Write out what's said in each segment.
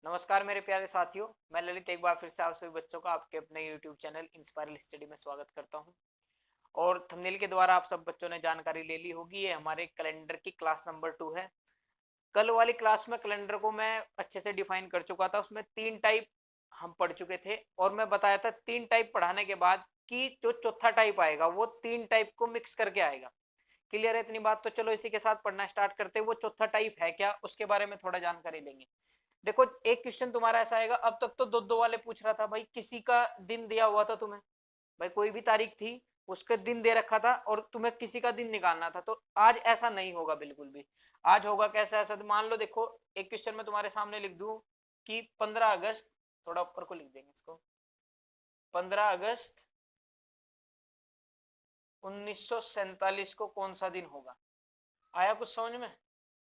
नमस्कार मेरे प्यारे साथियों, मैं ललित एक बार फिर से आप सभी बच्चों का आपके अपने YouTube चैनल इंस्पायरल स्टडी में स्वागत करता हूं। और थंबनेल के द्वारा आप सब बच्चों ने जानकारी ले ली होगी, ये हमारे कैलेंडर की क्लास नंबर 2 है। कल वाली क्लास में कैलेंडर को मैं अच्छे से डिफाइन कर चुका था, उसमें 3 टाइप हम पढ़ चुके थे और मैं बताया था 3 टाइप पढ़ाने के बाद कि जो चौथा टाइप आएगा वो 3 टाइप को मिक्स करके आएगा। क्लियर है इतनी बात? तो चलो इसी के साथ पढ़ना स्टार्ट करते हैं। वो चौथा टाइप है क्या, उसके बारे में थोड़ा जानकारी लेंगे। देखो, एक क्वेश्चन तुम्हारा ऐसा आएगा, अब तक तो दो दो वाले पूछ रहा था भाई, किसी का दिन दिया हुआ था तुम्हें, भाई कोई भी तारीख थी, उसका दिन दे रखा था और तुम्हें किसी का दिन निकालना था। तो आज ऐसा नहीं होगा बिल्कुल भी। आज होगा कैसा, ऐसा तो मान लो, देखो एक क्वेश्चन में तुम्हारे सामने लिख दूं कि 15 अगस्त, थोड़ा ऊपर को लिख देंगे इसको, 15 अगस्त 1947 को कौन सा दिन होगा। आया कुछ समझ में?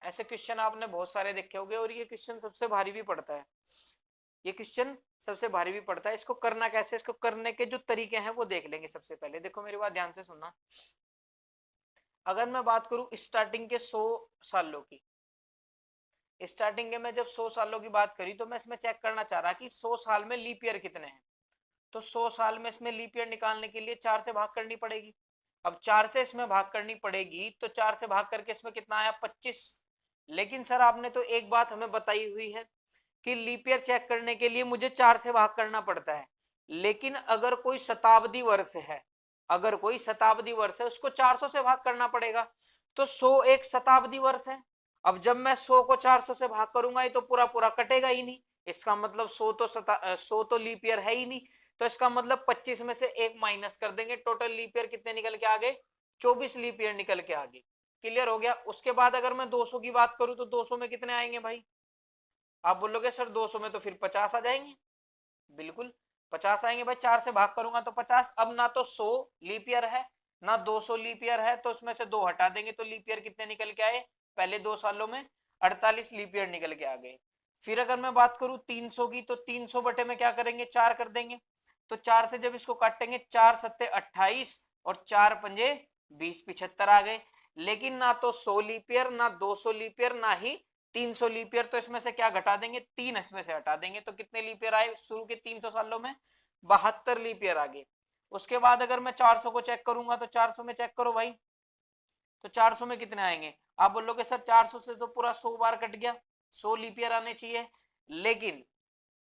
ऐसे क्वेश्चन आपने बहुत सारे देखे होंगे और ये क्वेश्चन सबसे भारी भी पड़ता है। ये क्वेश्चन सबसे भारी भी पड़ता है। इसको करना कैसे, इसको करने के जो तरीके हैं वो देख लेंगे। सबसे पहले देखो, मेरी बात ध्यान से सुनना। अगर मैं बात करूं स्टार्टिंग के 100 सालों की, स्टार्टिंग के मैं जब 100 सालों की बात करी तो मैं इसमें चेक करना चाह रहा कि 100 साल में लीप ईयर कितने हैं। तो 100 साल में इसमें लीप ईयर निकालने के लिए 4 से भाग करनी पड़ेगी। अब 4 से इसमें भाग करनी पड़ेगी तो 4 से भाग करके इसमें कितना आया, 25। लेकिन सर आपने तो एक बात हमें बताई हुई है कि लीप ईयर चेक करने के लिए मुझे 4 से भाग करना पड़ता है। लेकिन अगर कोई शताब्दी वर्ष है, अगर कोई शताब्दी वर्ष है उसको 400 से भाग करना पड़ेगा। तो 100 एक शताब्दी वर्ष है। अब जब मैं 100 को 400 से भाग करूंगा ये तो पूरा पूरा कटेगा ही नहीं। इसका मतलब 100 तो लीप ईयर है ही नहीं। तो इसका मतलब 25 में से एक माइनस कर देंगे। टोटल लीप ईयर कितने निकल के आ गए, 24 लीप ईयर निकल के आ गए। क्लियर हो गया? उसके बाद अगर मैं 200 की बात करूं तो 200 में कितने आएंगे भाई? आप बोलोगे सर 200 में तो फिर 50 आ जाएंगे। बिल्कुल 50 आएंगे भाई, 4 से भाग करूंगा तो 50। अब ना तो 100 लीप ईयर है ना 200 लीप ईयर है, तो उसमें से 2 हटा देंगे तो लीप ईयर कितने निकल के आए पहले 2 सालों में, 48 लीप ईयर निकल के आ गए। फिर अगर मैं बात करूं 300 की, तो 300 बटे में क्या करेंगे, 4 कर देंगे। तो 4 से जब इसको काटेंगे, 4 सत्ते 28 और 4 पंजे 20, 75 आ गए। लेकिन ना तो 100 लीप ईयर, ना 200 लीप ईयर, ना ही 300 लीप ईयर। तो इसमें से क्या घटा देंगे, 3 इसमें से हटा देंगे। तो कितने लीप ईयर आए शुरू के 300 सालों में, 72 लीप ईयर आ गए। उसके बाद अगर मैं 400 को चेक करूंगा तो 400 में चेक करो भाई, तो 400 में कितने आएंगे। आप बोलोगे सर 400 से तो पूरा 100 बार कट गया, 100 लीप ईयर आने चाहिए। लेकिन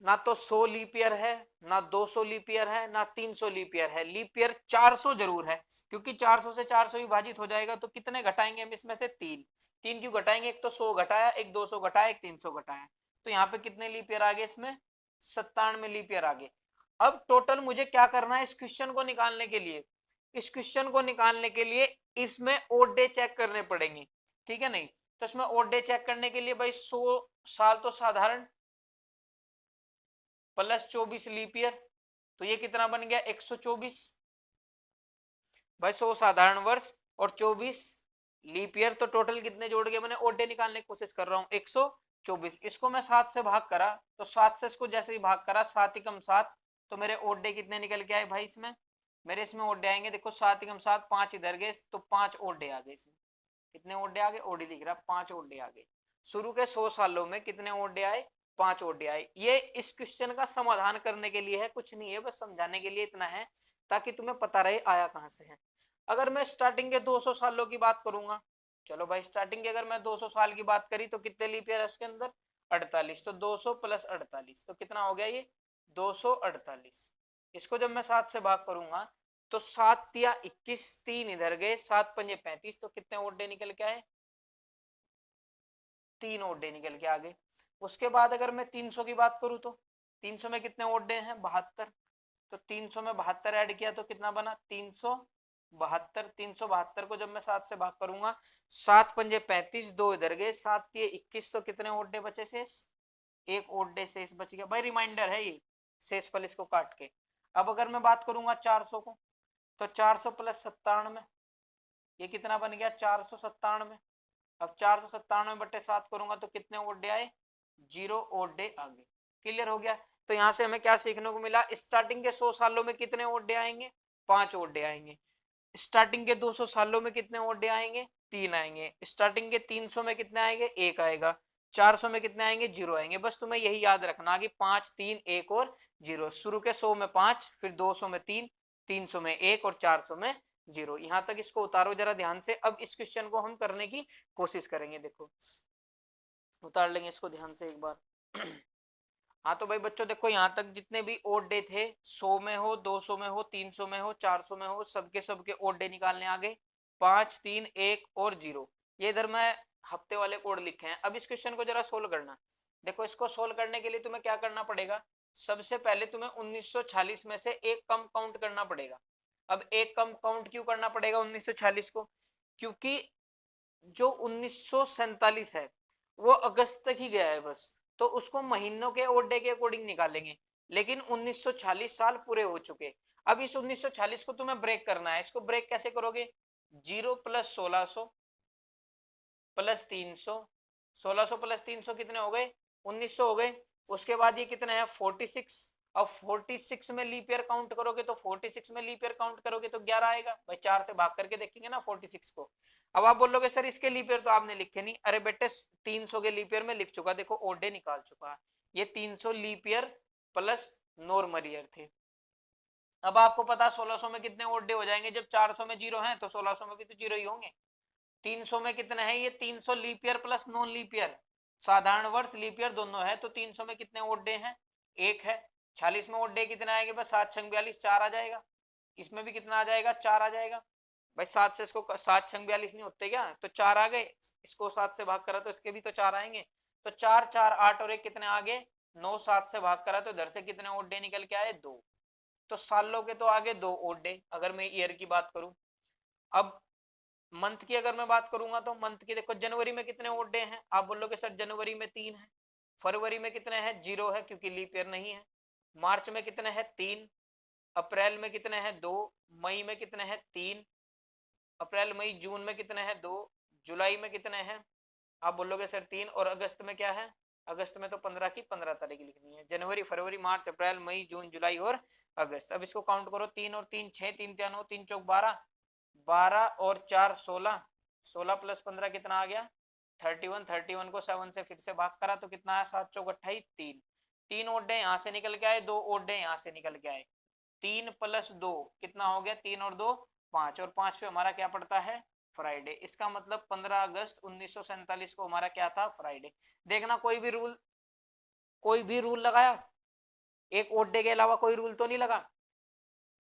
ना तो 100 लीप ईयर है, ना 200 लीप ईयर है, ना 300 लीप ईयर है। लीप ईयर 400 जरूर है, क्योंकि 400 से 400 विभाजित हो जाएगा। तो कितने घटाएंगे हम इसमें से, 3। 3 क्यों घटाएंगे, एक तो 100 घटाया, एक 200 घटाया, एक 300 घटाया। तो यहाँ पे कितने लीप ईयर आ गए, इसमें 97 लीप ईयर आ गए। अब टोटल मुझे क्या करना है इस क्वेश्चन को निकालने के लिए, इस क्वेश्चन को निकालने के लिए इसमें ओड डे चेक करने पड़ेंगे। ठीक है नहीं? तो इसमें ओड डे चेक करने के लिए भाई 100 साल तो साधारण प्लस 24 लीप ईयर, तो ये कितना बन गया, 124। भाई 100 साधारण वर्ष और 24 लीप ईयर, तो टोटल कितने जोड़ गए मैंने, ओड डे निकालने की कोशिश कर रहा हूं, 124। इसको मैं 7 से भाग करा, तो 7 से इसको जैसे ही भाग करा, 7 एकम 7, तो मेरे ओड डे कितने निकल के आए भाई इसमें, मेरे इसमें ओड डे आएंगे। देखो 7 एकम 7, 5 इधर गए तो 5 ओड डे आ गए इसमें। कितने ओड डे आ गए, ओडी दिख रहा, 5 ओड डे आ गए। शुरू के 100 सालों में कितने ओड डे आए, 5 ओड डे आए। ये इस क्वेश्चन का समाधान करने के लिए है, कुछ नहीं है, बस समझाने के लिए इतना है, ताकि तुम्हें पता रहे आया कहां से है। अगर मैं स्टार्टिंग के 200 सालों की बात करूंगा, चलो भाई स्टार्टिंग की अगर मैं 200 साल की बात करी तो कितने लीप ईयर है उसके अंदर, 48। तो 200 प्लस 48 तो कितना हो गया ये, 248। इसको जब मैं 7 से भाग करूंगा तो 7 या 21, 3 इधर गए, 7 पंजे 35, तो कितने ओड डे निकल के आए, 3 ओड डे निकल के आ गए। उसके बाद अगर मैं 300 की बात करूं तो 300 में कितने ओड डे हैं, 72। तो 300 में 72 ऐड किया तो कितना बना, 372। 372 को जब मैं 7 से भाग करूंगा, 7 पंजे 35, 2 इधर गए, 7 ये 21, तो कितने ओड डे बचे शेष, एक ओड डे शेष बच गया। भाई रिमाइंडर है ये, शेष फल इसको काट के। अब अगर मैं बात करूंगा 400 को, तो 400 प्लस 97, ये कितना बन गया, 497। अब 497 बटे 7 करूंगा तो कितने ओड डे आए, 0 ओड डे आ गए। क्लियर हो गया? तो यहां से हमें क्या सीखने को मिला, स्टार्टिंग के 100 सालों में कितने ओड डे आएंगे, 5 ओड डे आएंगे। स्टार्टिंग के 200 सालों में कितने ओड डे आएंगे, 3 आएंगे। स्टार्टिंग के 300 में कितने आएंगे, 1 आएगा। 400 में कितने आएंगे, 0 आएंगे। बस तुम्हें यही याद रखना कि 5 3 1 और 0। शुरू के 100 में 5, फिर 200 में 3, 300 में 1 और 400 में 0। यहां तक इसको उतारो जरा ध्यान से। अब इस क्वेश्चन को हम करने की कोशिश करेंगे। देखो उतार लेंगे इसको ध्यान से एक बार। हाँ तो भाई बच्चों देखो यहाँ तक जितने भी ओड डे थे, 100 में हो, 200 में हो, 300 में हो, 400 में हो, सबके सबके ओड डे निकालने आ गए। 5 3 1 और 0। ये इधर मैं हफ्ते वाले कोड लिखे हैं। अब इस क्वेश्चन को जरा सोल्व करना। देखो इसको सोल्व करने के लिए तुम्हें क्या करना पड़ेगा, सबसे पहले तुम्हें 1946 में से एक कम काउंट करना पड़ेगा। अब एक कम काउंट क्यों करना पड़ेगा 1946 को, क्योंकि जो 1947 है वो अगस्त तक ही गया है बस, तो उसको महीनों के ओड डे के अकॉर्डिंग निकालेंगे। लेकिन 1946 साल पूरे हो चुके। अब इस 1946 को तुम्हें ब्रेक करना है। इसको ब्रेक कैसे करोगे, 0 प्लस 1600 प्लस 300, 1600 प्लस 300 कितने हो गए, 1900 हो गए। उसके बाद ये कितने हैं 46। अब 46 में लीप ईयर काउंट करोगे तो 46 में लीप ईयर काउंट करोगे तो 11 आएगा भाई। 4 से भाग करके देखेंगे ना 46 को। अब आप बोलोगे सर इसके लीप ईयर तो आपने लिखे नहीं। अरे बेटे 300 के लीप ईयर में लिख चुका, देखो ओड डे निकाल चुका। ये 300 leap year plus normal year थे। अब आपको पता 1600 में कितने ओड डे हो जाएंगे, जब 400 में 0 है तो 1600 में भी तो 0 ही होंगे। 300 में कितने हैं, ये 300 leap year plus non leap year, साधारण वर्ष लीप ईयर दोनों है। तो 300 में कितने ओड डे हैं, एक है। 46 में ओड डे कितने आएंगे, बस 7 6 42, 4 आ जाएगा। इसमें भी कितना आ जाएगा, 4 आ जाएगा भाई। 7 से इसको 7 6 42 नहीं होते क्या, तो 4 आ गए। इसको 7 से भाग करा तो इसके भी तो 4 आएंगे। तो 4 4 8 और एक कितने आगे 9, 7 से भाग करा तो इधर से कितने ओड डे निकल के आए, 2। तो सालों के तो आगे 2 ओड डे, अगर मैं ईयर की बात करूं। अब मंथ की अगर मैं बात करूंगा तो मंथ की देखो जनवरी में कितने ओड डे हैं, आप बोलोगे सर जनवरी में 3 है। फरवरी में कितने हैं, 0 है क्योंकि लीप ईयर नहीं है। मार्च में कितने हैं, 3। अप्रैल में कितने हैं, 2। मई में कितने हैं, 3। अप्रैल मई जून में कितने हैं, 2। जुलाई में कितने हैं, आप बोलोगे सर 3। और अगस्त में क्या है, अगस्त में तो 15 की 15 तारीख लिखनी है। जनवरी फरवरी मार्च अप्रैल मई जून जुलाई और अगस्त। अब इसको काउंट करो, 3 और 3 6, 3 3 9, 3 चौक 12, 12 और 4 16, 16 प्लस 15 कितना आ गया 31। 31 को 7 से फिर से भाग करा तो कितना आया, 7 चौक 28, 3। 3 ओड डे यहाँ से निकल के आए, 2 ओड डे यहाँ से निकल के आए। 3 प्लस 2 कितना हो गया, 3 और 2 5, और 5 पे हमारा क्या पड़ता है, फ्राइडे। इसका मतलब 15 अगस्त 1947 को हमारा क्या था, फ्राइडे। देखना कोई भी रूल लगाया, एक ओड डे के अलावा कोई रूल तो नहीं लगा।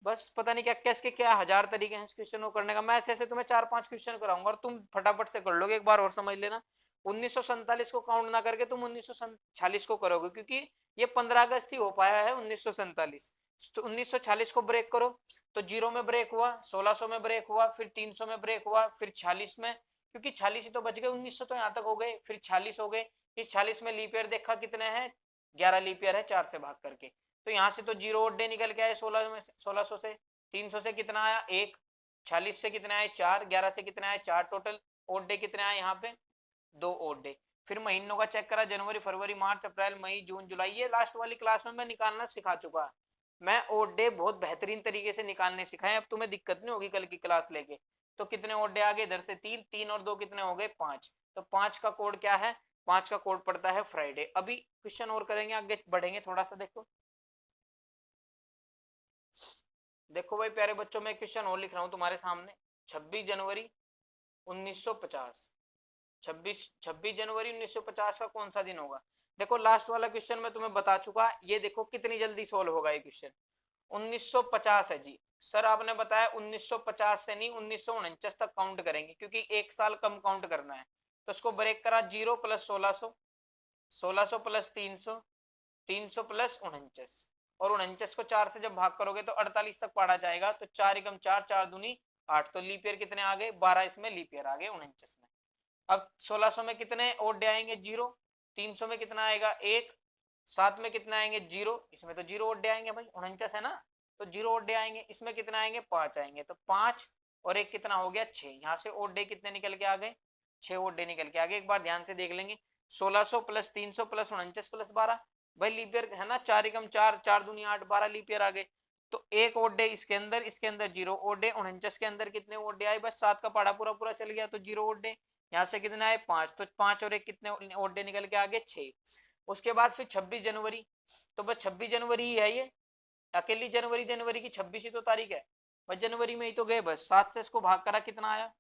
बस पता नहीं क्या कैसे क्या 1000 तरीके हैं इस क्वेश्चन को करने का। मैं ऐसे ऐसे तुम्हें 4-5 क्वेश्चन कराऊंगा और तुम फटाफट से कर लोगे। एक बार और समझ लेना, 1947 को काउंट ना करके तुम 1946 को करोगे, क्योंकि ये 15 अगस्त ही हो पाया है 1947। तो 1946 को ब्रेक करो तो 0 में ब्रेक हुआ, 1600 में ब्रेक हुआ, फिर 300 में ब्रेक हुआ, फिर 46 में, क्योंकि 46 ही तो बच गए, 1900 तो यहाँ तक हो गए, फिर 46 हो गए। इस 46 में लीप ईयर देखा कितने हैं, 11 लीप ईयर है 4 से भाग करके। तो यहाँ से तो 0 ओड डे निकल के आए 1600 से। 300 से कितना आया 1, 46 से कितने आए 4, 11 से कितने आए 4। टोटल ओड डे कितने आए यहाँ पे, 2 ओड डे। फिर महीनों का चेक करा, जनवरी फरवरी मार्च अप्रैल मई जून जुलाई। ये लास्ट वाली क्लास में मैं निकालना सिखा चुका। मैं ओड डे बहुत बेहतरीन तरीके से निकालने सिखाए, अब तुम्हें दिक्कत नहीं होगी कल की क्लास लेके। तो कितने ओड डे आगे, इधर से 3, 3 और 2 कितने हो गए 5। तो 5 का कोड क्या है, 5 का कोड पड़ता है फ्राइडे। अभी क्वेश्चन और करेंगे, आगे बढ़ेंगे थोड़ा सा। देखो भाई प्यारे बच्चों, मैं क्वेश्चन और लिख रहा हूं तुम्हारे सामने। 26 जनवरी 1950, 26 जनवरी 1950 का कौन सा दिन होगा। देखो लास्ट वाला क्वेश्चन मैं तुम्हें बता चुका, ये देखो कितनी जल्दी सोल्व होगा ये क्वेश्चन। 1950 है जी सर, आपने बताया 1950 से नहीं 1949 तक काउंट करेंगे, क्योंकि एक साल कम काउंट करना है। तो इसको ब्रेक करा, 0 प्लस 1600, 1600 प्लस 300, 300 प्लस 49, और 49 को 4 से जब भाग करोगे तो 48 तक पढ़ा जाएगा। तो 4 एकम 4, 4 दूनी 8। तो लीप ईयर कितने आ गए, 12 इसमें लीप ईयर आ गए 49 में। अब 1600 में कितने ओड डे आएंगे, 0। 300 में कितना आएगा 1, 7 में कितना आएंगे 0, इसमें तो 0 ओड डे आएंगे भाई, 49 है ना, तो 0 ओड डे आएंगे। इसमें कितना आएंगे 5 आएंगे, तो 5 और 1 कितना हो गया 6। यहाँ से ओड डे कितने निकल के आ गए, 6 ओड डे निकल के आ गए। एक बार ध्यान से देख लेंगे, 1600 प्लस 300 प्लस 49 प्लस 12, भाई लीप ईयर है ना, 4 एकम 4, 4 दूनी 8, 12 लीप ईयर आ गए। तो एक ओड डे इसके अंदर 0 ओड डे, 49 के अंदर कितने ओड डे आए, बस 7 का पढ़ा पूरा पूरा चल गया, तो 0 ओड डे। यहाँ से कितने आए 5, तो 5 और 1 कितने ओड डे निकल के आगे 6। उसके बाद फिर 26 जनवरी, तो बस 26 जनवरी ही है ये, अकेली जनवरी की 26 ही तो तारीख है, बस जनवरी में ही तो गए बस। 7 से इसको भाग करा कितना आया,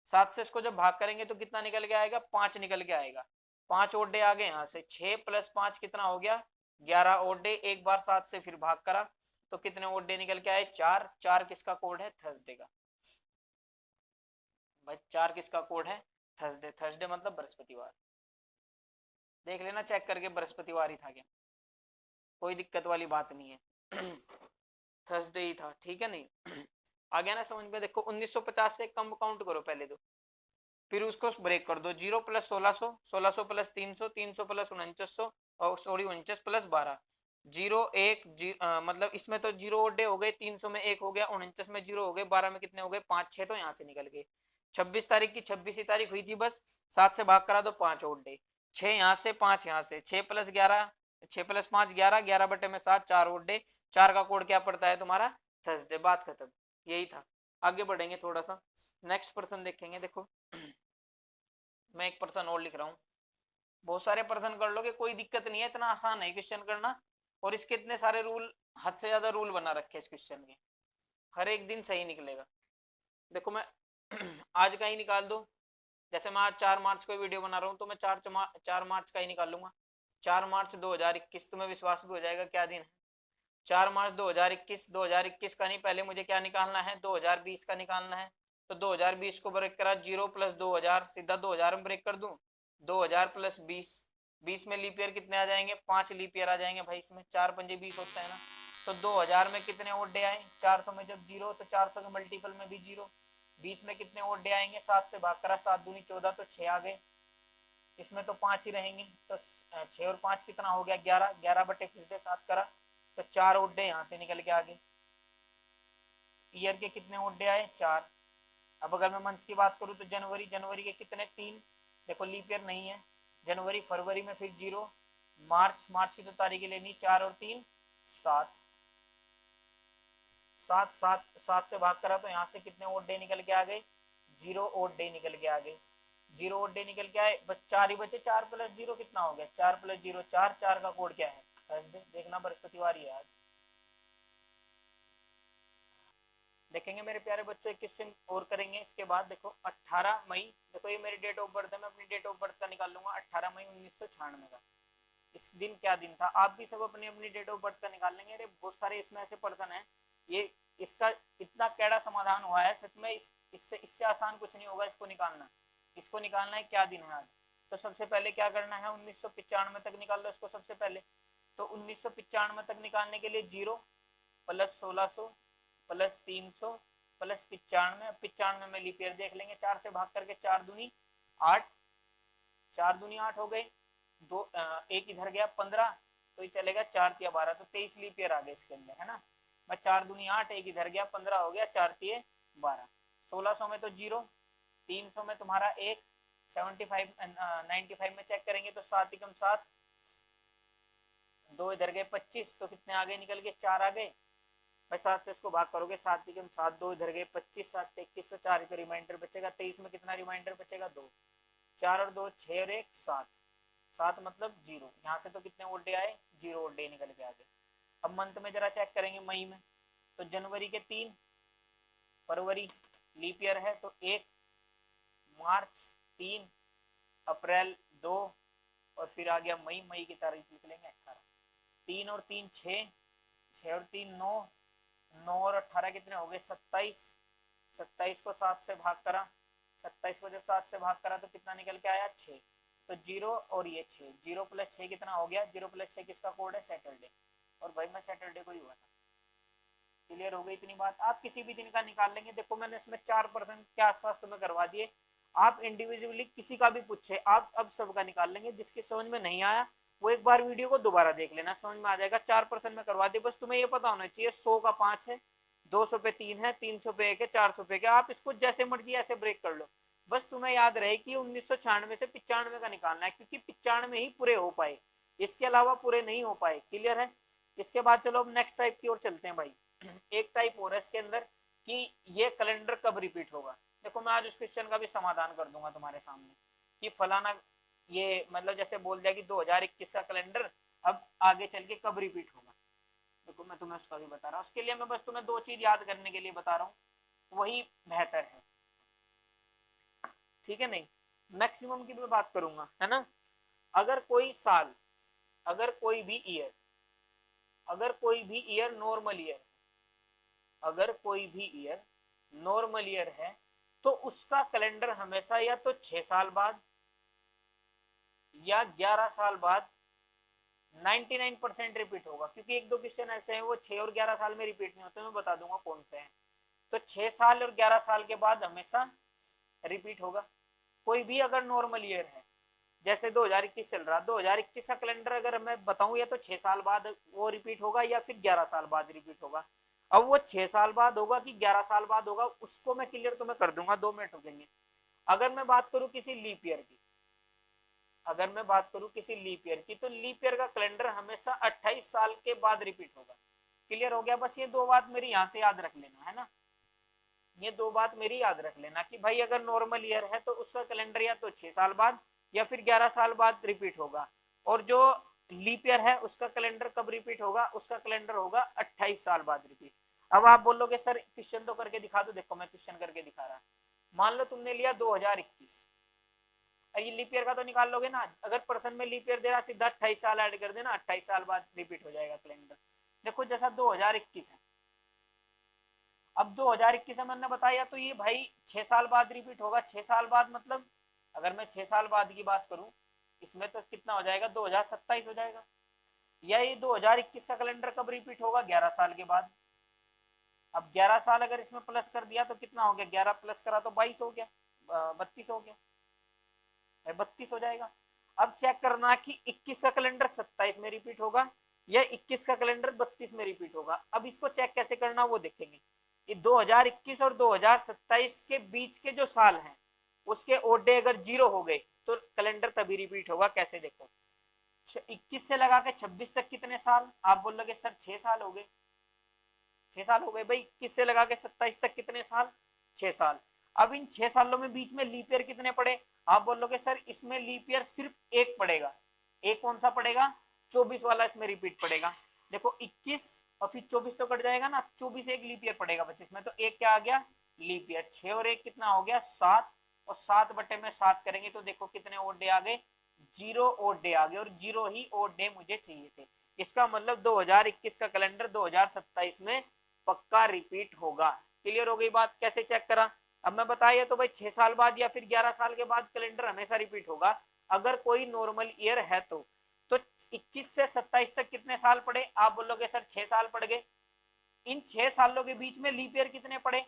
7 से इसको जब भाग करेंगे तो कितना निकल के आएगा 5 निकल के आएगा। 5 ओड डे आ गए यहाँ से, 6 + 5 कितना हो गया 11 ओड डे। एक बार 7 से फिर भाग करा तो कितने ओड डे निकल के आए 4। 4 किसका कोड है थर्सडे का भाई, 4 किसका कोड है थर्सडे। थर्सडे मतलब बृहस्पतिवार, देख लेना चेक करके बृहस्पतिवार ही था क्या, कोई दिक्कत वाली बात नहीं है थर्सडे ही था, ठीक है नहीं आ गया ना समझ में। देखो 1950 से कम काउंट करो पहले तो, फिर उसको ब्रेक कर दो, 0 + 1600, 1600 + 300, 300 + 4900 और सॉरी 49 + 12, 0 1 मतलब इसमें तो 0 ओड डे हो गए, 300 में 1 हो गया, 49 में 0 हो गए, 12 में कितने हो गए 5, 6 तो यहाँ से निकल गए। 26 तारीख की 26 तारीख हुई थी बस, 7 से भाग करा दो 5 ओड डे, 6 यहाँ से 5 यहाँ से, 6 + 11, 6 + 5 11, 11 बटे में 7, 4 ओड डे। 4 का कोड क्या पड़ता है तुम्हारा थर्सडे, बात खत्म, यही था। आगे बढ़ेंगे थोड़ा सा, नेक्स्ट पर्सन देखेंगे। देखो मैं एक पर्सन और लिख रहा हूँ, बहुत सारे पर्सन कर लोगे कोई दिक्कत नहीं है, इतना आसान है क्वेश्चन करना, और इसके इतने सारे रूल, हद से ज्यादा रूल बना रखे इस क्वेश्चन के, हर एक दिन सही निकलेगा। देखो मैं आज का ही निकाल दो, जैसे मैं आज 4 मार्च को वीडियो बना रहा हूँ तो मैं 4 मार्च का ही निकालूंगा। 4 मार्च 2021, तुम्हें विश्वास भी हो जाएगा क्या दिन है। 4 मार्च 2021, 2021 का नहीं, पहले मुझे क्या निकालना है 2020 का निकालना है। तो 2020 को ब्रेक करा, 0 + 2000, सीधा 2000 में ब्रेक कर दूं, 2000 + 20, 20 में लीप ईयर कितने आ जाएंगे 5 लीप ईयर आ जाएंगे भाई, इसमें 4 × 5 = 20 होता है ना। तो 2000 में कितने ओड डे आए 400 में जब 0, तो 400 के मल्टीपल में भी 0। 20 में कितने ओड डे आएंगे 7 से भाग करा, 7 दूनी 14, तो 6 आ गए, इसमें तो 5 ही रहेंगे, तो 6 और 5 कितना हो गया 11, 11 बटे फिर से 7 करा, तो 4 ओड डे यहाँ से निकल के आ गए। ईयर के कितने ओड डे आए 4। अब अगर मैं मंथ की बात करूँ तो जनवरी के कितने 3, देखो लीप ईयर नहीं है, जनवरी फरवरी में फिर 0, मार्च की तो तारीखें लेनी 4 और 3 7, 7 से भाग करा तो यहाँ से कितने ओड डे निकल के आ गए 0 ओड डे निकल के आ गए, 0 ओड डे निकल के आए, बस 4 ही बचे, 4 + 0 कितना हो गया 4 + 0 4, 4 का कोड क्या है थर्सडे, देखना बृहस्पतिवार ही है आज। देखेंगे मेरे प्यारे बच्चों, एक क्वेश्चन और करेंगे इसके बाद। देखो 18 मई, देखो ये मेरी डेट ऑफ बर्थ है, मैं अपनी डेट ऑफ बर्थ का निकाल लूंगा 18 मई 1996 का। इस दिन क्या दिन था, आप भी सब अपनी अपनी डेट ऑफ बर्थ का निकाल लेंगे। अरे बहुत सारे इसमें ऐसे पर्सन है, ये इसका इतना कैड़ा समाधान हुआ है सच में, इससे आसान कुछ नहीं होगा इसको निकालना। इसको निकालना है क्या दिन है आज, तो सबसे पहले क्या करना है 1995 तक निकाल लो इसको सबसे पहले। तो 1995 तक निकालने के लिए 0 + 1600 + 300 + 95, 95 में लीप ईयर देख लेंगे, 4 से भाग करके 4 दूनी 8, 4 दूनी 8 हो गए, दो एक इधर गया 15, तो ये चलेगा 4 × 12, तो 23 लीप ईयर आ गए इसके अंदर है ना। मैं 4 दूनी 8, एक इधर गया 15 हो गया, 4 × 12। 1600 में तो 0, 300 में तुम्हारा 1, 75 95 में चेक करेंगे तो 7 × 7, 2 इधर गए 25, तो कितने आ गए निकल के 4 आ गए भाई। 7 से इसको भाग करोगे 7 × 7, 2 इधर गए 25, 7 × 21, तो 4 का रिमाइंडर बचेगा। 23 में कितना रिमाइंडर बचेगा 2, 4 और 2 6 और 1 7, 7 मतलब 0। यहाँ से तो कितने ओड डे आए 0 ओड डे निकल के आ गए। अब मंथ में जरा चेक करेंगे मई में, तो जनवरी के 3, फरवरी लीप ईयर है तो 1, मार्च 3, अप्रैल 2, और फिर आ गया मई की तारीख लिख लेंगे 18। 3 और 3 6, 6 और 3 9, 9 और 18 कितने हो गए 27, 27 को 7 से भाग करा, 27 को जब 7 से भाग करा तो कितना निकल के आया 6, तो 0 और ये 6, 0 + 6 कितना हो गया, 0 + 6 किसका कोड है सैटरडे, और भाई मैं सैटरडे को ही हुआ था। क्लियर हो गई इतनी बात, आप किसी भी दिन का निकाल लेंगे। देखो मैंने इसमें 4% के आसपास तुम्हें करवा दिए, आप इंडिविजुअली किसी का भी पूछे आप अब सबका निकाल लेंगे। जिसके समझ में नहीं आया वो एक बार वीडियो को दोबारा देख लेना, समझ में आ जाएगा। 4% में करवा दिए, बस तुम्हें ये पता होना चाहिए 100 का 5 है, 200 पे 3 है, 300 पे 1 है, 400 पे क्या, आप इसको जैसे मर्जी ऐसे ब्रेक कर लो, बस तुम्हें याद रहे कि 1996 से 95 का निकालना है, क्योंकि 95 ही पूरे हो पाए, इसके अलावा पूरे नहीं हो पाए। क्लियर है। इसके बाद चलो अब नेक्स्ट टाइप की ओर चलते हैं भाई। एक टाइप और है इसके अंदर कि ये कैलेंडर कब रिपीट होगा। देखो मैं आज उस क्वेश्चन का भी समाधान कर दूंगा तुम्हारे सामने कि फलाना ये मतलब जैसे बोल दिया कि 2021 का कैलेंडर अब आगे चल के कब रिपीट होगा। देखो मैं तुम्हें उसका भी बता रहा हूँ, उसके लिए मैं बस तुम्हें दो चीज याद करने के लिए बता रहा हूँ, वही बेहतर है, ठीक है। नहीं, मैक्सिमम की मैं बात करूंगा, है ना। अगर कोई साल, अगर कोई भी ईयर, अगर कोई भी ईयर नॉर्मल ईयर, अगर कोई भी ईयर नॉर्मल ईयर है तो उसका कैलेंडर हमेशा या तो 6 साल बाद या 11 साल बाद 99% रिपीट होगा, क्योंकि एक दो क्वेश्चन ऐसे हैं वो 6 और 11 साल में रिपीट नहीं होते, मैं बता दूंगा कौन से हैं। तो 6 साल और 11 साल के बाद हमेशा रिपीट होगा। कोई भी अगर नॉर्मल ईयर है, जैसे 2021 चल रहा, 2021 का कैलेंडर अगर मैं बताऊं या तो 6 साल बाद वो रिपीट होगा या फिर 11 साल बाद रिपीट होगा। अब वो 6 साल बाद होगा कि 11 साल बाद होगा उसको मैं क्लियर तुम्हें कर दूंगा, 2 मिनट रुकेंगे। अगर मैं बात करूं किसी लीप ईयर की, अगर मैं बात करूं किसी लीप ईयर की, तो लीप ईयर का कैलेंडर हमेशा 28 साल के बाद रिपीट होगा। क्लियर हो गया, बस ये दो बात मेरी यहां से याद रख लेना, है ना। ये दो बात मेरी याद रख लेना कि भाई अगर नॉर्मल ईयर है तो उसका कैलेंडर या तो 6 साल बाद या फिर 11 साल बाद रिपीट होगा, और जो लीप ईयर है उसका कैलेंडर कब रिपीट होगा, उसका कैलेंडर होगा 28 साल बाद रिपीट। अब आप बोलोगे सर क्वेश्चन तो करके दिखा दो, देखो मैं क्वेश्चन करके दिखा रहा। मान लो तुमने लिया 2021, ये लीप ईयर का तो निकाल लोगे ना, अगर पर्सन में लीप ईयर दे रहा सीधा 28 साल ऐड कर देना, 28 साल बाद रिपीट हो जाएगा कैलेंडर। देखो जैसा 2021 है, अब 2021 में मैंने बताया तो ये भाई 6 साल बाद रिपीट होगा। 6 साल बाद मतलब अगर मैं 6 साल बाद की बात करूं, इसमें तो कितना हो जाएगा, 2027 हो जाएगा। या ये 2021 का कैलेंडर कब रिपीट होगा, 11 साल के बाद। अब 11 साल अगर इसमें प्लस कर दिया तो कितना हो गया, 11 प्लस करा तो 22 हो गया, 32 हो गया, 32 हो जाएगा। अब चेक करना कि 21 का कैलेंडर 27 में रिपीट होगा या 21 का कैलेंडर 32 में रिपीट होगा। अब इसको चेक कैसे करना वो देखेंगे। 2021 और 2027 के बीच के जो साल हैं उसके ओड डे अगर 0 हो गए तो कैलेंडर तभी रिपीट होगा। कैसे, देखो 21 से लगा के 26 तक कितने साल, आप बोल लोगे सर 6 साल हो गए, 6 साल हो गए भाई। 21 से लगा के 27 तक कितने साल, 6 साल। अब इन 6 सालों में बीच में लीप ईयर कितने पड़े, आप बोलोगे सर इसमें लीप ईयर सिर्फ एक पड़ेगा। एक कौन सा पड़ेगा, 24 वाला इसमें रिपीट पड़ेगा। देखो 21 और फिर 24 तो कट जाएगा ना, 24 एक लीप ईयर पड़ेगा बस इसमें, तो एक क्या आ गया, लीप ईयर। 6 और 1 कितना हो गया, 7, और 7 बटे में 7 करेंगे तो देखो कितने ओड डे आ गए, 0 ओड डे आ गए, और 0 ही ओड डे मुझे चाहिए थे। इसका मतलब 2021 का कैलेंडर 2027 में पक्का रिपीट होगा। क्लियर हो गई बात, कैसे चेक करा। अब मैं बताया तो भाई 6 साल बाद या फिर 11 साल के बाद कैलेंडर हमेशा रिपीट होगा अगर कोई नॉर्मल ईयर है तो 21 से 27 तक कितने साल पड़े, आप बोलोगे सर 6 साल पड़ गए। इन 6 सालों के बीच में लीप ईयर कितने पड़े,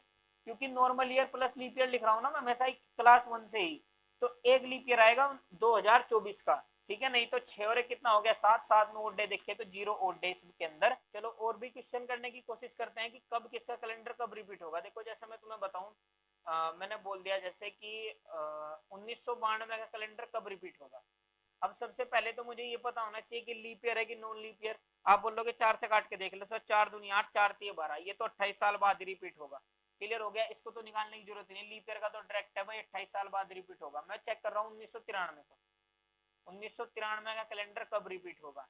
क्योंकि normal year plus leap year लिख रहा हूं ना मैं हमेशा ही क्लास 1 से ही, तो एक लीप ईयर आएगा 2024 का, ठीक है। नहीं तो 6 और 1 कितना हो गया, 7, 7 में ओड डे देखे तो 0 ओड डे के अंदर। चलो और भी क्वेश्चन करने की कोशिश करते हैं कि कब किसका कैलेंडर कब रिपीट होगा। देखो जैसे मैं तुम्हें बताऊं, मैंने बोल दिया जैसे कि 1992 का कैलेंडर कब रिपीट होगा। अब सबसे पहले तो मुझे ये पता होना चाहिए कि लीप ईयर है कि नॉन लीप ईयर। आप बोलोगे 4 से काट के देख लो सर, 4 दूनी 8, 4 3 12, ये तो 28 साल बाद रिपीट होगा। क्लियर हो गया, इसको तो निकालने की जरूरत नहीं, लीप ईयर का तो डायरेक्ट है भाई, 28 साल बाद रिपीट होगा। मैं चेक कर रहा हूँ 1993 को, 1993 का कैलेंडर कब रिपीट होगा।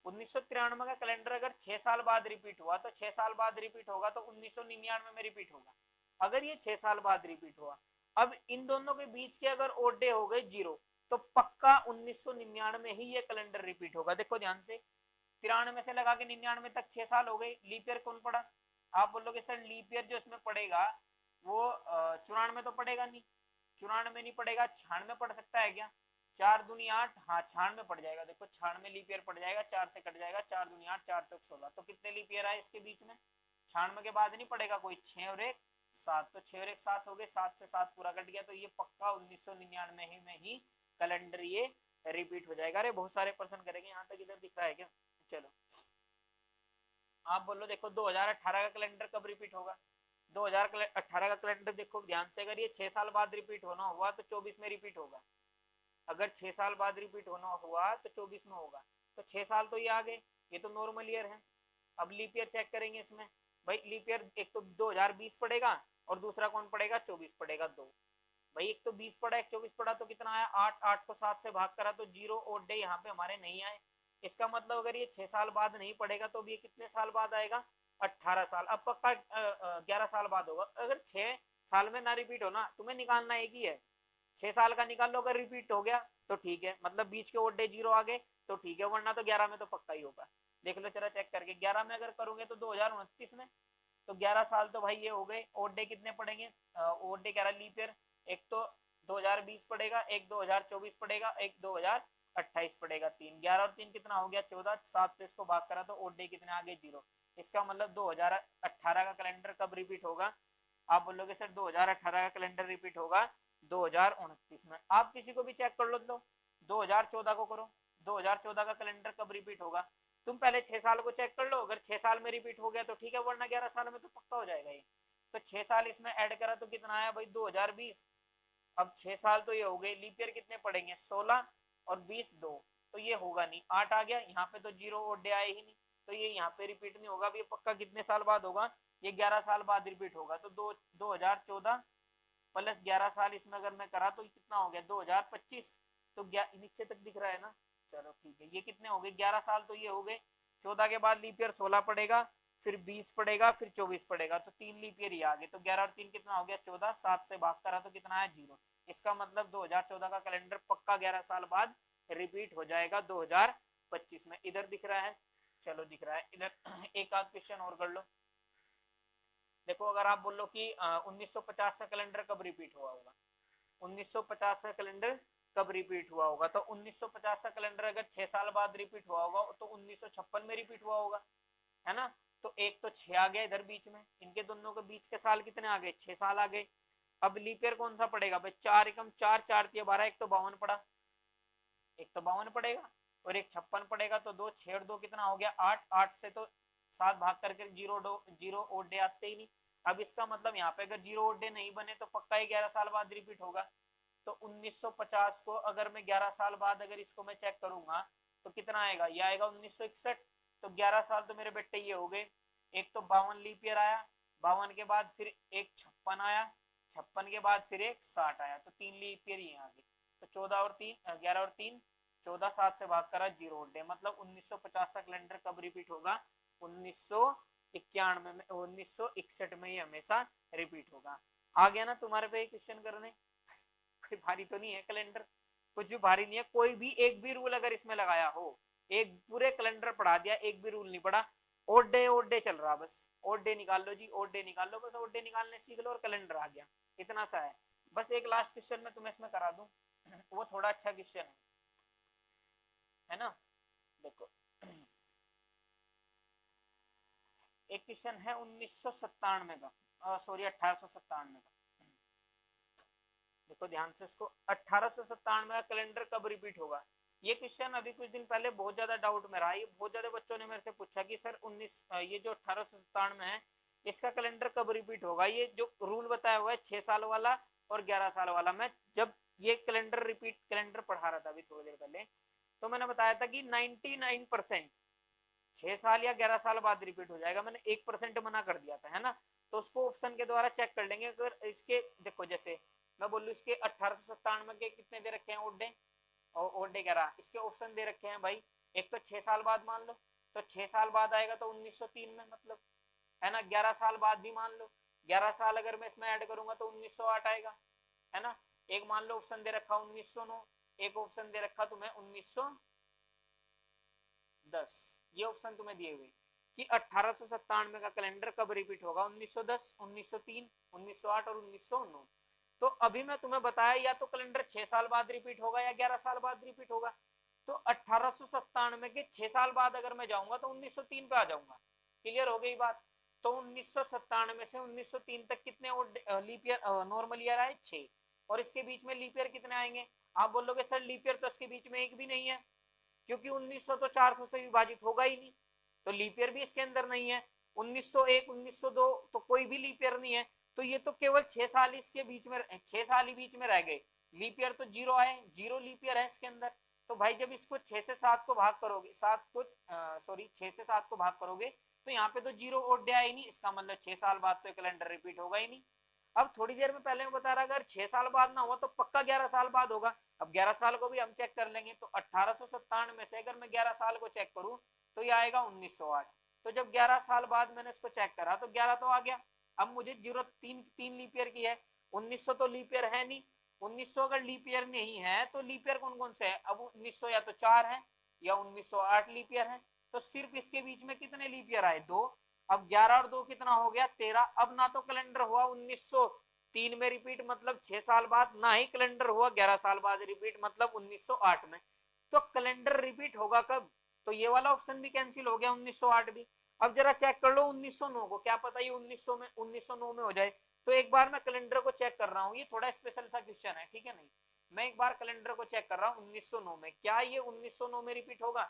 1993 का कैलेंडर अगर 6 साल बाद रिपीट हुआ तो 6 साल बाद रिपीट होगा तो 1999 में रिपीट होगा, अगर ये 6 साल बाद रिपीट हुआ। अब इन दोनों के बीच के अगर ओड डे हो गए 0 तो पक्का 1999 ही ये कैलेंडर रिपीट होगा। देखो ध्यान से, 93 से लगा के 99 तक 6 साल हो गए, लीप ईयर कौन पड़ा, आप बोलोगे सर लीप ईयर जो इसमें पड़ेगा वो 94 तो पड़ेगा नहीं, 94 नहीं पड़ेगा, 96 पड़ सकता है क्या, 4 दूनी 8, हाँ 96 पड़ जाएगा। देखो 96 लीप ईयर पड़ जाएगा, 4 से कट जाएगा, 4 दूनी 8, 4 चौक 16, तो कितने लीप ईयर आए इसके बीच में, 96 के बाद नहीं पड़ेगा कोई, 6 और 1 7, तो 6 और 1 7 हो गए, 7 से 7 पूरा कट गया, तो ये पक्का 1999 में ही कैलेंडर ये रिपीट हो जाएगा। अरे बहुत सारे पर्सन करेंगे, यहाँ तक इधर दिख रहा है क्या। चलो आप बोलो, देखो 2018 का कैलेंडर कब रिपीट होगा। 2018 का कैलेंडर देखो ध्यान से, अगर ये 6 साल बाद रिपीट होना हुआ तो 24 में रिपीट होगा। अगर 6 साल बाद रिपीट होना हुआ तो 24 में होगा, तो 6 साल तो ये आ गए, ये तो नॉर्मल ईयर है। अब लीप ईयर चेक करेंगे इसमें, भाई लीप ईयर एक तो 2020 पड़ेगा और दूसरा कौन पड़ेगा 24 पड़ेगा 2। भाई एक तो 20 पड़ा एक 24 पड़ा तो कितना आया 8। 8 को 7 से भाग करा तो 0 और डे यहाँ पे हमारे नहीं आए। इसका मतलब अगर ये 6 साल बाद नहीं पड़ेगा तो भी ये कितने साल बाद आएगा 18 साल। अब पक्का 11 साल बाद होगा। अगर 6 साल में ना रिपीट हो ना, तुम्हें निकालना एक ही है 6 साल का निकाल लो। अगर रिपीट हो गया तो ठीक है, मतलब बीच के ओड डे 0 आ गए तो ठीक है, वरना तो 11 में तो पक्का ही होगा। देख लो जरा चेक करके, 11 में अगर करोगे तो 2029 में, तो 11 साल तो भाई ये हो गए। ओड डे कितने पड़ेंगे, ओड डे 11 लीप ईयर, एक तो 2020 पड़ेगा, एक 2024 पड़ेगा, एक 2028 पड़ेगा। 3 11 और 3 कितना हो गया 14। 7 से इसको भाग करा तो ओड डे कितने आ गए 0। इसका मतलब 2018 का कैलेंडर कब रिपीट होगा, आप बोलोगे सर 2018 का कैलेंडर रिपीट होगा 2029 में। आप किसी को भी चेक कर लो, 2014 को करो 2014 का कैलेंडर कब रिपीट होगा। तुम पहले 6 साल को चेक कर लो, अगर 6 साल में रिपीट हो गया तो ठीक है, वरना 11 साल में तो पक्का हो जाएगा ये। तो 6 साल इसमें ऐड करा तो कितना आया भाई 2020। अब 6 साल तो ये हो गए, लीप ईयर कितने पड़ेंगे 16 और 20 2, तो ये होगा नहीं। 8 आ गया यहाँ पे तो 0 और डे आए ही नहीं, तो ये यहाँ पे रिपीट नहीं होगा। अब ये पक्का कितने साल बाद होगा, ये 11 साल बाद रिपीट होगा। तो 2014 प्लस 11 साल इसमें अगर मैं करा तो कितना हो गया 2025। तो नीचे तक दिख रहा है ना, चलो ठीक है। ये कितने हो गए 11 साल तो ये हो गए। 14 के बाद लीप ईयर 16 पड़ेगा, फिर 20 पड़ेगा, फिर 24 पड़ेगा, तो 3 लीप ईयर ये आ गए। तो 11 और 3 कितना हो गया 14। 7 से भाग करा तो कितना आया 0। इसका मतलब 2014 का कैलेंडर पक्का 11 साल बाद रिपीट हो जाएगा 2025 में। इधर दिख रहा है, चलो दिख रहा है इधर। एक आध क्वेश्चन और कर लो। देखो अगर आप बोलो कि 1950 का कैलेंडर कब रिपीट हुआ होगा, 1950 का कैलेंडर कब रिपीट हुआ होगा, तो 1950 का कैलेंडर अगर 6 साल बाद रिपीट हुआ होगा तो 1956 में रिपीट हुआ होगा, है ना। तो एक तो 6 आ गया इधर बीच में, इनके दोनों के बीच के साल कितने आ गए 6 साल आ गए। अब लीप ईयर कौन सा पड़ेगा भाई 4 एकम 4 4 12, एक तो 52 पड़ा, एक तो 52 पड़ेगा और एक 56 पड़ेगा। तो 2 6 और 2 कितना हो गया 8। 8 से तो 7 भाग करके 0 ओड डे आते ही नहीं। अब इसका मतलब यहाँ पे अगर 0 ओड डे नहीं बने तो पक्का ही 11 साल बाद रिपीट होगा। तो 1950 को अगर मैं 11 साल बाद अगर इसको मैं चेक करूंगा तो कितना आएगा, ये आएगा 1961। तो 11 साल तो मेरे बेटे ये हो गए। एक तो 52 लीप ईयर आया, 52 के बाद फिर एक 56 आया, 56 के बाद फिर एक 60 आया, तो 3 लीप ईयर ये आ गए। तो 14 और 3 11 और 3 14, 7 से भाग करा 0 डे। मतलब 1950 का कैलेंडर कब रिपीट होगा 1991 में, 1961 में ही हमेशा रिपीट होगा। आ गया ना तुम्हारे पे क्वेश्चन करने। कोई भारी तो नहीं है कैलेंडर, कुछ भी भारी नहीं है। कोई भी एक भी रूल अगर इसमें लगाया हो, एक पूरे कैलेंडर पढ़ा दिया एक भी रूल नहीं पढ़ा, ओड डे चल रहा, बस ओड डे निकाल लो जी, ओड डे निकाल लो, बस ओड डे निकालने सीख लो और कैलेंडर आ गया। इतना सा है। बस एक लास्ट क्वेश्चन मैं तुम्हें इसमें करा दूं, वो थोड़ा अच्छा क्वेश्चन है ना। देखो एक क्वेश्चन है 1997 का, सॉरी 1897 का। देखो ध्यान से इसको, 1897 का कैलेंडर कब रिपीट होगा। ये क्वेश्चन अभी कुछ दिन पहले बहुत ज्यादा डाउट में रहा। ये बहुत ज्यादा बच्चों ने मेरे से पूछा कि सर ये जो 1897 है इसका कैलेंडर कब रिपीट होगा। ये जो रूल बताया हुआ है 6 साल वाला और 11 साल वाला, मैं जब ये कैलेंडर पढ़ा रहा था अभी थोड़ी देर पहले, तो मैंने बताया था कि 99% 6 साल या 11 साल बाद रिपीट हो जाएगा। मैंने 1% मना कर दिया था, है ना। तो उसको ऑप्शन के द्वारा चेक कर लेंगे। अगर इसके देखो जैसे मैं बोलूँ इसके 1897 के कितने दे रखे हैं ओड डे, और ओड डे 11, इसके ऑप्शन दे रखे हैं भाई। एक तो 6 साल बाद मान लो, तो 6 साल बाद आएगा तो 1903 में, मतलब है ना। 11 साल बाद भी मान लो, 11 साल अगर मैं इसमें ऐड करूंगा तो 1908 आएगा, है ना। एक मान लो ऑप्शन दे रखा 1909, एक ऑप्शन दे रखा तुम्हें 1910। ये ऑप्शन तुम्हें दिए हुए कि 1897 का कैलेंडर कब रिपीट होगा, 1910, 1903, 1908 और 1909। तो अभी मैं तुम्हें बताया या तो कैलेंडर 6 साल बाद रिपीट होगा या 11 साल बाद रिपीट होगा। तो 1897 के 6 साल बाद अगर मैं जाऊंगा तो 1903 पे आ जाऊंगा। क्लियर हो गई बात। तो 1997 से 1903 तक कितने लीप ईयर नॉर्मल ईयर आए 6, और इसके बीच में लीप ईयर कितने आएंगे। आप बोलोगे सर लीप ईयर तो इसके बीच में एक भी नहीं है, क्योंकि 1900 तो 400 से विभाजित होगा ही नहीं, तो लीप ईयर भी इसके अंदर नहीं है। 1901, 1902 तो कोई भी लीप ईयर नहीं है। तो ये तो केवल 6 साल इसके बीच में, 6 साल ही बीच में रह गए। लीप ईयर तो 0 आए, 0 लीप ईयर है इसके अंदर। तो भाई जब इसको 6 से 7 को भाग करोगे, 6 से 7 को भाग करोगे तो यहाँ पे तो 0 ओड डे आए नहीं। इसका मतलब 6 साल बाद तो कैलेंडर रिपीट होगा ही नहीं। अब थोड़ी देर में पहले मैं बता रहा अगर 6 साल बाद ना हुआ तो पक्का 11 साल बाद होगा। अब 11 साल को भी हम चेक कर लेंगे, तो 1897 में से अगर मैं 11 साल को चेक करूं तो ये आएगा 1908। तो जब 11 साल बाद मैंने इसको चेक करा तो 11 तो आ गया। अब मुझे 3 लीप ईयर की है, 1900 तो लीप ईयर है नहीं। 1900 अगर लीप ईयर नहीं है तो लीप ईयर कौन कौन से है, अब 1900 या तो 4 है या 1908 लीप ईयर है। तो सिर्फ इसके बीच में कितने लीप ईयर आए, 2। अब 11 और 2 कितना हो गया, 13। अब ना तो कैलेंडर हुआ 1903 में रिपीट मतलब 6 साल बाद, ना ही कैलेंडर हुआ 11 साल बाद रिपीट मतलब 1908 में। तो कैलेंडर रिपीट होगा कब, तो ये वाला ऑप्शन भी कैंसिल हो गया, 1908 भी। अब जरा चेक कर लो 1909 को, क्या पता ये 1909 में हो जाए। तो एक बार मैं कैलेंडर को चेक कर रहा हूँ, ये थोड़ा स्पेशल सा क्वेश्चन है, ठीक है नहीं। मैं एक बार कैलेंडर को चेक कर रहा हूँ 1909 में, क्या ये 1909 में रिपीट होगा।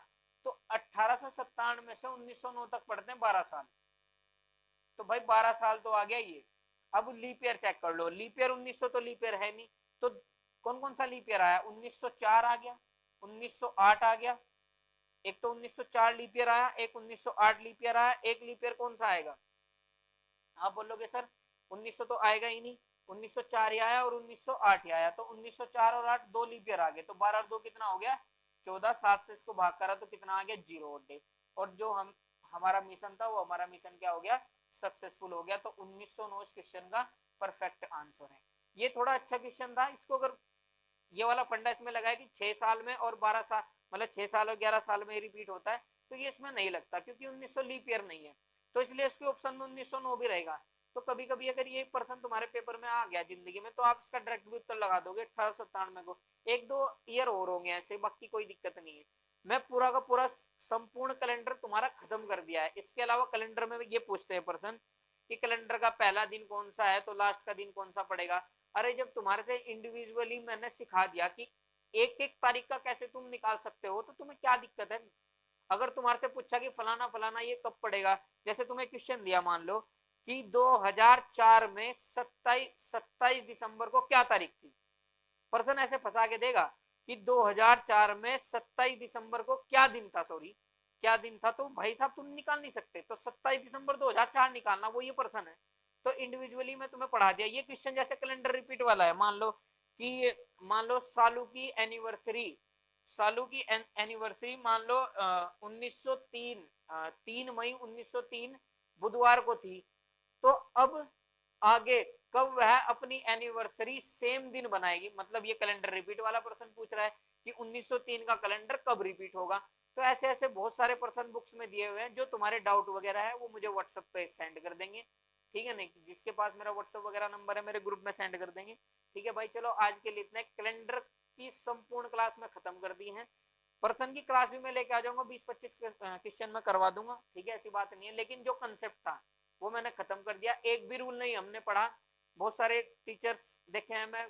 तो 1897 में से 1909 तक पढ़ते हैं 12 साल, तो भाई 12 साल तो आ गया ये। अब लीप ईयर चेक कर लो, लीप ईयर 1900 तो लीप ईयर है नहीं, तो कौन कौन सा लीप ईयर आया, 1904 आ गया, 1908 आ गया। एक तो 1904 लीप ईयर आया, एक 1908 लीप ईयर आया, एक लीप ईयर कौन सा आएगा। आप बोलोगे सर 1900 तो आएगा ही नहीं, 1904 ही आया और 1908 ही आया, तो 1904 और 8 2 लीप ईयर आ गए, तो 12 और 2 कितना हो गया 14। 7 से इसको भाग करा तो कितना आ गया 0 डे। और जो हमारा मिशन था वो हमारा मिशन क्या हो गया, सक्सेसफुल हो गया। तो 1909 इस क्वेश्चन का परफेक्ट आंसर है। ये थोड़ा अच्छा क्वेश्चन था, इसको अगर ये वाला फंडा इसमें लगा है कि 6 साल में और 12 साल मतलब 6 साल और 11 साल में रिपीट होता है, तो ये इसमें नहीं लगता क्योंकि 1900 लीप ईयर नहीं है, तो इसलिए इसके ऑप्शन में 1909 भी रहेगा। तो कभी कभी अगर ये पर्सन तुम्हारे पेपर में आ गया जिंदगी में, तो आप इसका डायरेक्ट भी उत्तर लगा दोगे 1897 को। 1-2 ईयर और होंगे ऐसे, बाकी कोई दिक्कत नहीं है। मैं पूरा का पूरा संपूर्ण कैलेंडर तुम्हारा खत्म कर दिया है। इसके अलावा कैलेंडर में ये पूछते हैं पर्सन कि कैलेंडर का पहला दिन कौन सा है, तो लास्ट का दिन कौन सा पड़ेगा। अरे जब तुम्हारे से इंडिविजुअली मैंने सिखा दिया कि एक एक तारीख का कैसे तुम निकाल सकते हो, तो तुम्हें क्या दिक्कत है। अगर तुम्हारे से पूछा कि फलाना फलाना ये कब पड़ेगा, जैसे तुम्हें क्वेश्चन दिया मान लो कि 2004 में 27 दिसंबर को क्या तारीख थी, पर्सन ऐसे फंसा के देगा कि 2004 में 27 दिसंबर को क्या दिन था, सॉरी क्या दिन था, तो भाई साहब तुम निकाल नहीं सकते, तो 27 दिसंबर 2004 निकालना, वो ये पर्सन है। तो इंडिविजुअली मैं तुम्हें पढ़ा दिया। ये क्वेश्चन जैसे कैलेंडर रिपीट वाला है, मान लो सालू की एनिवर्सरी मान लो 1903 3 मई 1903 बुधवार को थी, तो अब आगे कब वह अपनी एनिवर्सरी सेम दिन बनाएगी, मतलब ये कैलेंडर रिपीट वाला पर्सन पूछ रहा है कि 1903 का कैलेंडर कब रिपीट होगा। तो ऐसे ऐसे बहुत सारे पर्सन बुक्स में दिए हुए हैं, जो तुम्हारे डाउट वगैरह है वो मुझे व्हाट्सएप पे सेंड कर देंगे, ठीक है नहीं, जिसके पास मेरा व्हाट्सएप वगैरह नंबर है मेरे ग्रुप में सेंड कर देंगे। ठीक है भाई, चलो आज के लिए इतना। कैलेंडर की संपूर्ण क्लास में खत्म कर दी है। पर्सन की क्लास भी मैं लेके आ जाऊंगा, 20-25 क्वेश्चन में करवा दूंगा, ठीक है, ऐसी बात नहीं है। लेकिन जो कंसेप्ट था वो मैंने खत्म कर दिया, एक भी रूल नहीं हमने पढ़ा। बहुत सारे टीचर्स देखे हैं मैं,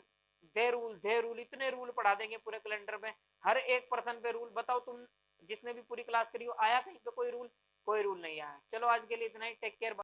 दे रूल इतने रूल पढ़ा देंगे पूरे कैलेंडर में, हर एक पर्सन पे रूल। बताओ तुम जिसने भी पूरी क्लास करी हो आया कहीं पे कोई रूल, कोई रूल नहीं आया। चलो आज के लिए इतना ही, टेक केयर।